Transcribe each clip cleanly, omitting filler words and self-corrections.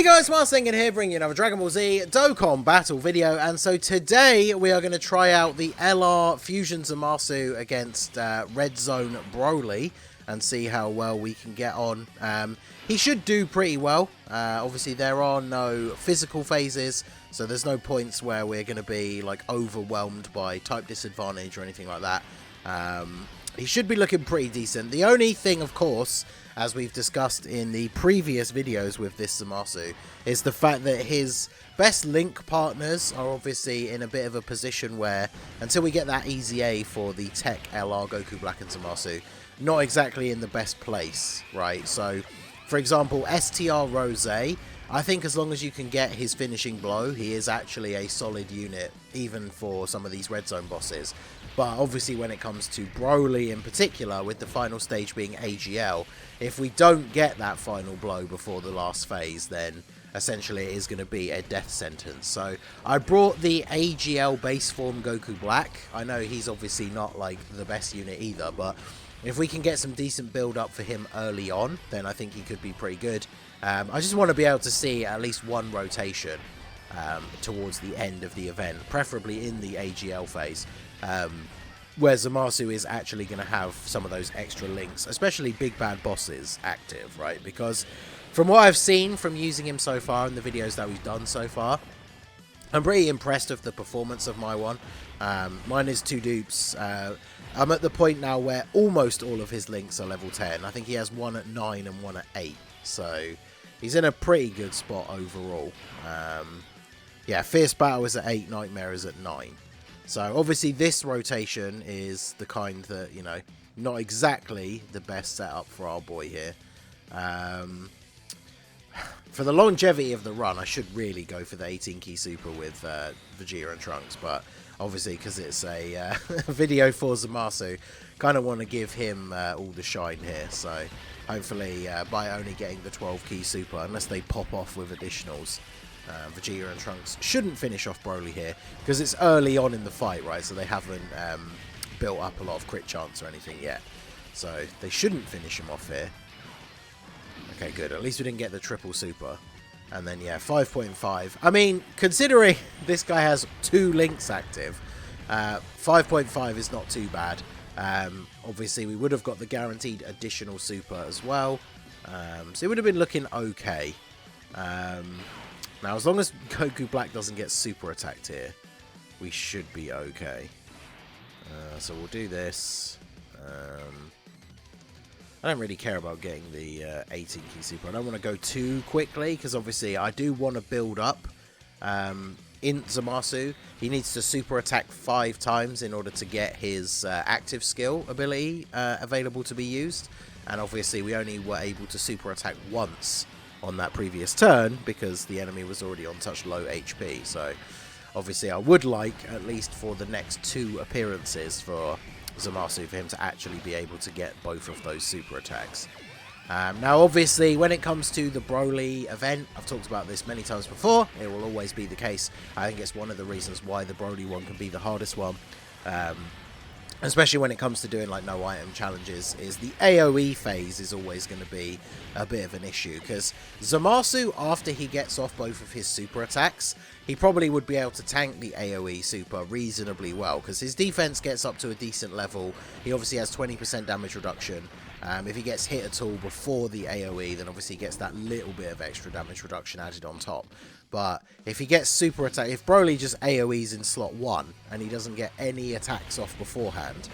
Hey guys, Mars Thinking here, bringing you another Dragon Ball Z Dokkan battle video, and so today we are going to try out the LR Fusion ZAMASU against Red Zone BROLY and see how well we can get on. He should do pretty well. Obviously there are no physical phases, so there's no points where we're going to be like overwhelmed by type disadvantage or anything like that. He should be looking pretty decent. The only thing, of course, as we've discussed in the previous videos with this ZAMASU, is the fact that his best link partners are obviously in a bit of a position where, until we get that easy A for the Tech LR Goku Black and ZAMASU, not exactly in the best place, right? So, for example, STR Rose, I think as long as you can get his finishing blow, he is actually a solid unit, even for some of these Red Zone bosses. But obviously when it comes to BROLY in particular, with the final stage being AGL, if we don't get that final blow before the last phase, then essentially it is going to be a death sentence. So I brought the AGL base form Goku Black. I know he's obviously not like the best unit either, but if we can get some decent build up for him early on, then I think he could be pretty good. I just want to be able to see at least one rotation towards the end of the event, preferably in the AGL phase, where ZAMASU is actually going to have some of those extra links, especially big bad bosses active, right? Because from what I've seen from using him so far in the videos that we've done so far, I'm pretty impressed with the performance of my one. Mine is 2 dupes. I'm at the point now where almost all of his links are level 10. I think he has one at 9 and one at 8. So he's in a pretty good spot overall. Yeah, Fierce Battle is at 8, Nightmare is at 9. So obviously this rotation is the kind that, you know, not exactly the best setup for our boy here. For the longevity of the run, I should really go for the 18 key super with Vegeta and Trunks, but obviously because it's a video for ZAMASU, kind of want to give him all the shine here. So hopefully by only getting the 12 key super, unless they pop off with additionals, Vegeta and Trunks shouldn't finish off BROLY here, because it's early on in the fight, right? So they haven't built up a lot of crit chance or anything yet. So they shouldn't finish him off here. Okay, good. At least we didn't get the triple super. And then, yeah, 5.5. I mean, considering this guy has 2 links active, 5.5 is not too bad. Obviously, we would have got the guaranteed additional super as well. So it would have been looking okay. Now, as long as Goku Black doesn't get super attacked here, we should be okay. So we'll do this. I don't really care about getting the 18 key super. I don't want to go too quickly, because obviously I do want to build up. In ZAMASU, he needs to super attack 5 times in order to get his active skill ability available to be used. And obviously we only were able to super attack once on that previous turn, because the enemy was already on such low HP. So obviously I would like, at least for the next 2 appearances for ZAMASU, for him to actually be able to get both of those super attacks. Now obviously when it comes to the BROLY event, I've talked about this many times before, it will always be the case. I think it's one of the reasons why the BROLY one can be the hardest one, especially when it comes to doing like no item challenges, is the AoE phase is always going to be a bit of an issue, because ZAMASU, after he gets off both of his super attacks, he probably would be able to tank the AoE super reasonably well, because his defense gets up to a decent level. He obviously has 20% damage reduction. If he gets hit at all before the AoE, then obviously he gets that little bit of extra damage reduction added on top. But if he gets super attack, if BROLY just AoEs in slot 1 and he doesn't get any attacks off beforehand,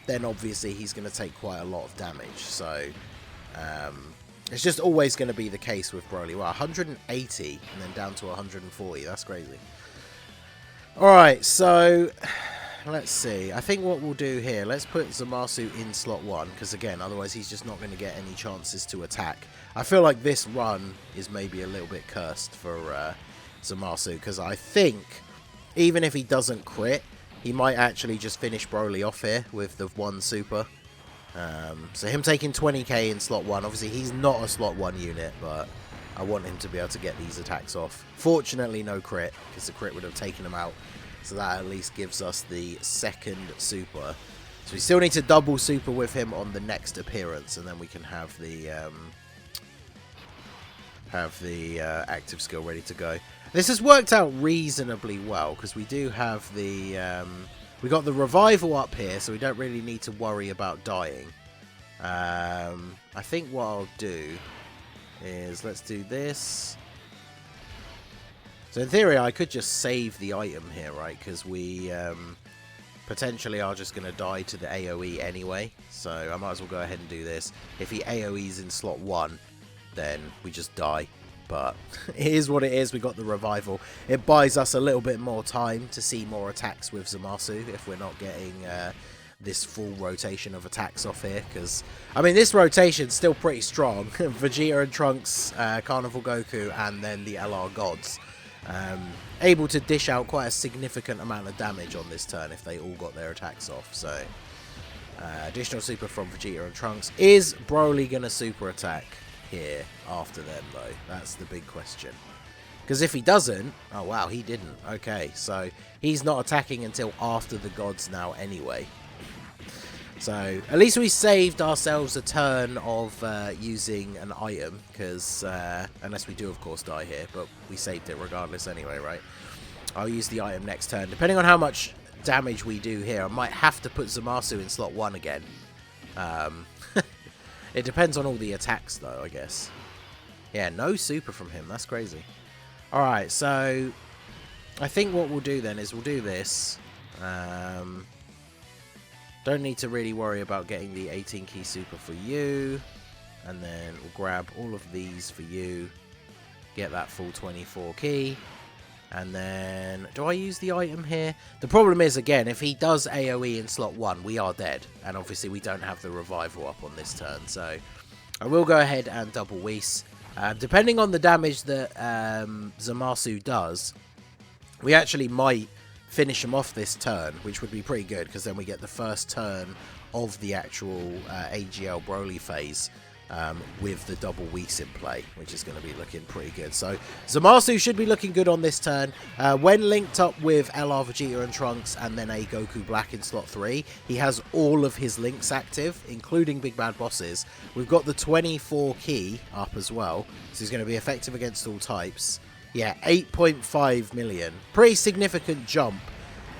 then obviously he's going to take quite a lot of damage. So it's just always going to be the case with BROLY. Well, 180 and then down to 140. That's crazy. Alright, so let's see. I think what we'll do here, let's put ZAMASU in slot 1, because again, otherwise he's just not going to get any chances to attack. I feel like this run is maybe a little bit cursed for ZAMASU, because I think even if he doesn't crit, he might actually just finish BROLY off here with the 1 super. So him taking 20k in slot 1, obviously he's not a slot 1 unit, but I want him to be able to get these attacks off. Fortunately no crit, because the crit would have taken him out. So that at least gives us the 2nd super. So we still need to double super with him on the next appearance, and then we can have the have the active skill ready to go. This has worked out reasonably well because we do have the we got the revival up here, so we don't really need to worry about dying. I think what I'll do is let's do this. So in theory, I could just save the item here, right? Because we potentially are just going to die to the AoE anyway. So I might as well go ahead and do this. If he AoEs in slot 1, then we just die. But it is what it is. We got the revival. It buys us a little bit more time to see more attacks with ZAMASU if we're not getting this full rotation of attacks off here. Because, I mean, this rotation's still pretty strong. Vegeta and Trunks, Carnival Goku, and then the LR Gods. Able to dish out quite a significant amount of damage on this turn if they all got their attacks off. So, additional super from Vegeta and Trunks. Is Broly going to super attack here after them, though? That's the big question. Because if he doesn't... Oh, wow, he didn't. Okay, so he's not attacking until after the gods now anyway. So, at least we saved ourselves a turn of using an item, because, unless we do, of course, die here, but we saved it regardless anyway, right? I'll use the item next turn. Depending on how much damage we do here, I might have to put ZAMASU in slot 1 again. It depends on all the attacks, though, I guess. Yeah, no super from him. That's crazy. Alright, so I think what we'll do then is we'll do this. Don't need to really worry about getting the 18 key super for you. And then we'll grab all of these for you. Get that full 24 key. And then, do I use the item here? The problem is, again, if he does AoE in slot 1, we are dead. And obviously we don't have the revival up on this turn. So I will go ahead and double Whis. Depending on the damage that ZAMASU does, we actually might finish him off this turn, which would be pretty good, because then we get the first turn of the actual AGL Broly phase with the double Whis in play, which is going to be looking pretty good. So ZAMASU should be looking good on this turn. When linked up with LR Vegeta and Trunks and then a Goku Black in slot 3, he has all of his links active, including Big Bad Bosses. We've got the 24 key up as well, so he's going to be effective against all types. Yeah, 8.5 million. Pretty significant jump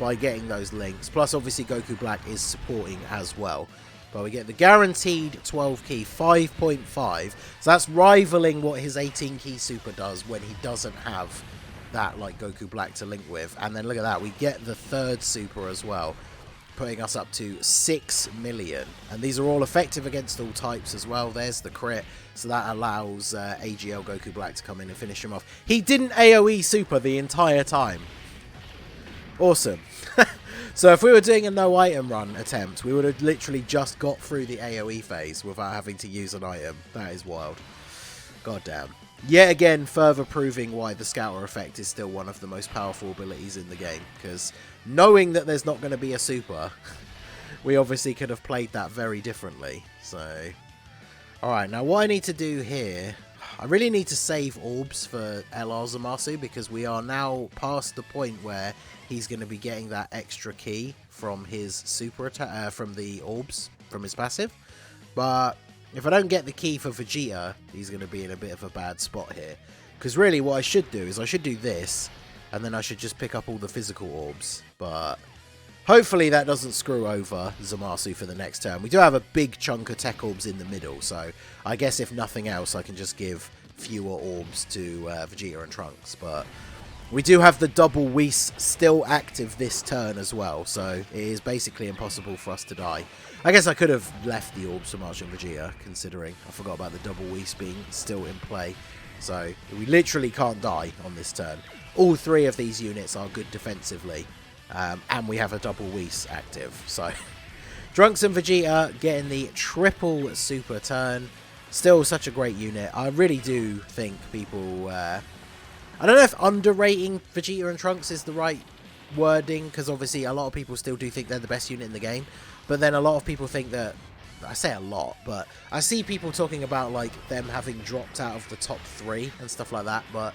by getting those links. Plus, obviously, Goku Black is supporting as well. But we get the guaranteed 12 key, 5.5. So that's rivaling what his 18 key super does when he doesn't have that, like, Goku Black to link with. And then look at that. We get the third super as well, putting us up to 6 million. And these are all effective against all types as well. There's the crit. So that allows AGL Goku Black to come in and finish him off. He didn't AoE super the entire time. Awesome. So if we were doing a no item run attempt, we would have literally just got through the AoE phase without having to use an item. That is wild. God damn. Yet again, further proving why the Scouter effect is still one of the most powerful abilities in the game. Because knowing that there's not going to be a super, we obviously could have played that very differently. So, alright, now what I need to do here, I really need to save orbs for LR ZAMASU, because we are now past the point where he's going to be getting that extra key from his super attack, from the orbs, from his passive. But if I don't get the key for Vegeta, he's going to be in a bit of a bad spot here. Because really what I should do is I should do this, and then I should just pick up all the physical orbs. But hopefully that doesn't screw over ZAMASU for the next turn. We do have a big chunk of tech orbs in the middle, so I guess if nothing else I can just give fewer orbs to Vegeta and Trunks. But we do have the double Whis still active this turn as well, so it is basically impossible for us to die. I guess I could have left the orbs for March and Vegeta, considering I forgot about the double Whis being still in play. So we literally can't die on this turn. All three of these units are good defensively, and we have a double Whis active. So Trunks and Vegeta getting the triple super turn. Still such a great unit. I really do think people... I don't know if underrating Vegeta and Trunks is the right wording, because obviously a lot of people still do think they're the best unit in the game. But then a lot of people think that... I say a lot, but I see people talking about like them having dropped out of the top 3 and stuff like that. But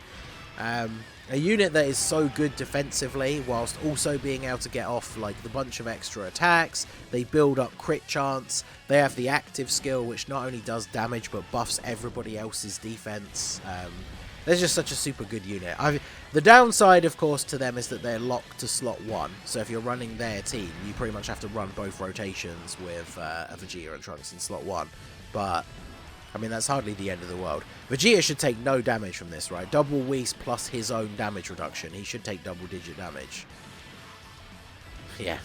A unit that is so good defensively whilst also being able to get off like the bunch of extra attacks. They build up crit chance. They have the active skill, which not only does damage but buffs everybody else's defense. They're just such a super good unit. The downside, of course, to them is that they're locked to slot 1. So if you're running their team, you pretty much have to run both rotations with a Vegeta and Trunks in slot 1. But I mean, that's hardly the end of the world. Vegeta should take no damage from this, right? Double Whis plus his own damage reduction. He should take double-digit damage. Yeah.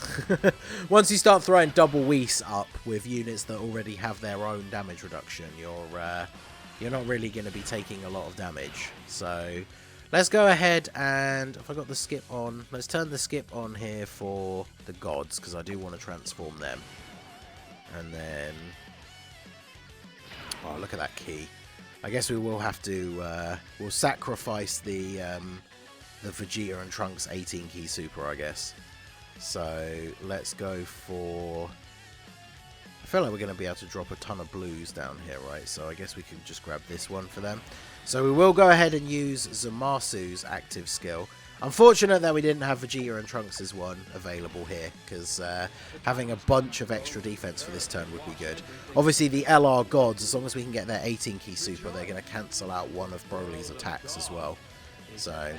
Once you start throwing double Whis up with units that already have their own damage reduction, you're not really going to be taking a lot of damage. So let's go ahead and, if I got the skip on, let's turn the skip on here for the gods, because I do want to transform them. And then... oh, look at that key. I guess we will have to, we'll sacrifice the Vegeta and Trunks 18 key super, I guess. So, let's go for... I feel like we're going to be able to drop a ton of blues down here, right? So I guess we can just grab this one for them. So we will go ahead and use ZAMASU's active skill. Unfortunate that we didn't have Vegeta and Trunks' one available here, because having a bunch of extra defense for this turn would be good. Obviously, the LR gods, as long as we can get their 18 key super, they're going to cancel out one of Broly's attacks as well. So,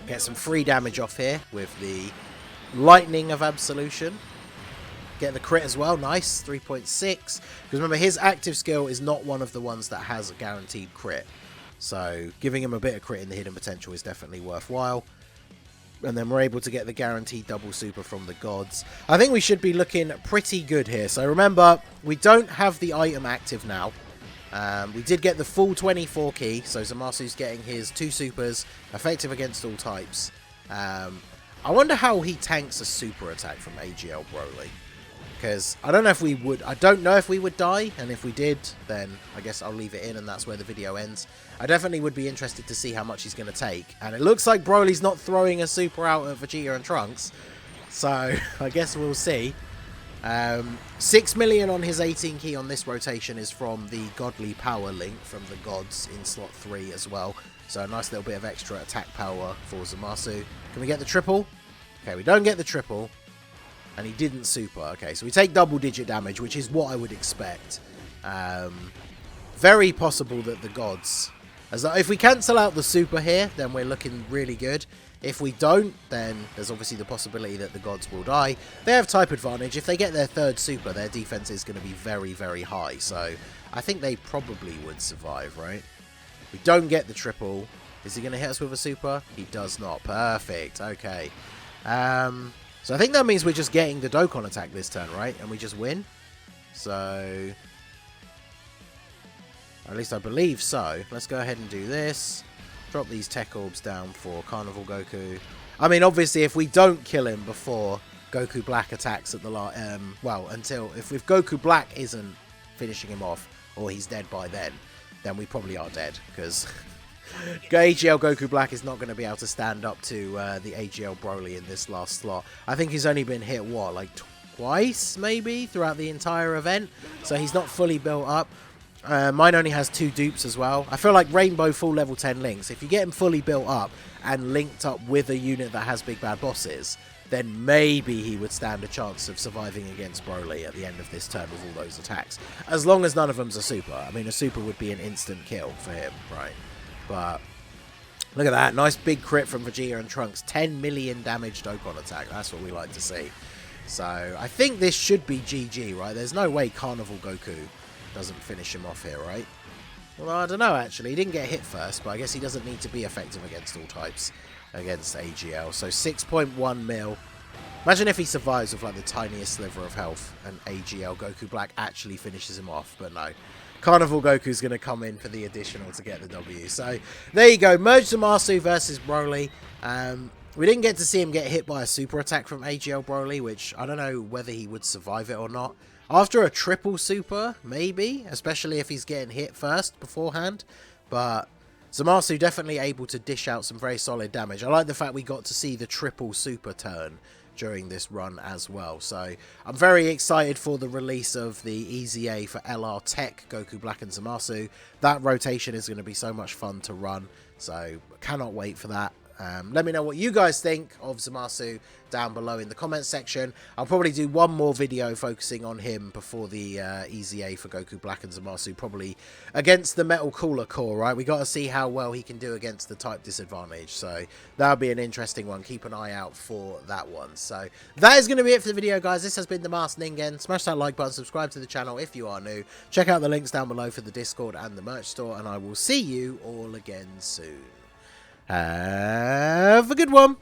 get some free damage off here with the Lightning of Absolution. Get the crit as well, nice, 3.6. Because remember, his active skill is not one of the ones that has a guaranteed crit. So, giving him a bit of crit in the hidden potential is definitely worthwhile. And then we're able to get the guaranteed double super from the gods. I think we should be looking pretty good here. So remember, we don't have the item active now. We did get the full 24 key. So ZAMASU's getting his 2 supers, effective against all types. I wonder how he tanks a super attack from AGL Broly. Because I don't know if we would. I don't know if we would die, and if we did, then I guess I'll leave it in, and that's where the video ends. I definitely would be interested to see how much he's going to take, and it looks like Broly's not throwing a super out at Vegeta and Trunks, so I guess we'll see. 6 million on his 18 key on this rotation is from the Godly Power link from the gods in slot 3 as well. So a nice little bit of extra attack power for ZAMASU. Can we get the triple? Okay, we don't get the triple. And he didn't super. Okay, so we take double-digit damage, which is what I would expect. Very possible that the gods... if we cancel out the super here, then we're looking really good. If we don't, then there's obviously the possibility that the gods will die. They have type advantage. If they get their 3rd super, their defense is going to be very, very high. So I think they probably would survive, right? We don't get the triple. Is he going to hit us with a super? He does not. Perfect. Okay. So I think that means we're just getting the Dokkan attack this turn, right? And we just win. So, at least I believe so. Let's go ahead and do this. Drop these tech orbs down for Carnival Goku. I mean, obviously, if we don't kill him before Goku Black attacks at the last... well, until... If Goku Black isn't finishing him off, or he's dead by then we probably are dead, because... AGL Goku Black is not going to be able to stand up to the AGL Broly in this last slot. I think he's only been hit, what, like twice, maybe, throughout the entire event? So he's not fully built up. Mine only has 2 dupes as well. I feel like Rainbow full level 10 links, if you get him fully built up and linked up with a unit that has big bad bosses, then maybe he would stand a chance of surviving against Broly at the end of this turn with all those attacks. As long as none of them's a super. I mean, a super would be an instant kill for him, right? But look at that. Nice big crit from Vegeta and Trunks. 10 million damage Dokkan attack. That's what we like to see. So I think this should be GG, right? There's no way Carnival Goku doesn't finish him off here, right? Well, I don't know, actually. He didn't get hit first, but I guess he doesn't need to be effective against all types against AGL. So 6.1 mil. Imagine if he survives with like the tiniest sliver of health and AGL Goku Black actually finishes him off, but no. Carnival Goku's going to come in for the additional to get the W. So, there you go. Merge ZAMASU versus Broly. We didn't get to see him get hit by a super attack from AGL Broly, which I don't know whether he would survive it or not. After a triple super, maybe, especially if he's getting hit first beforehand. But ZAMASU definitely able to dish out some very solid damage. I like the fact we got to see the triple super turn during this run as well. So I'm very excited for the release of the EZA for LR Tech, Goku Black and Zamasu. That rotation is going to be so much fun to run, so cannot wait for that. Let me know what you guys think of Zamasu down below in the comments section. I'll probably do one more video focusing on him before the EZA for Goku Black and Zamasu, probably against the Metal Cooler core, right? We got to see how well he can do against the type disadvantage, so that'll be an interesting one. Keep an eye out for that one. So that is going to be it for the video, guys. This has been the Masked Ningen. Smash that like button, subscribe to the channel if you are new. Check out the links down below for the Discord and the merch store, and I will see you all again soon. Have a good one.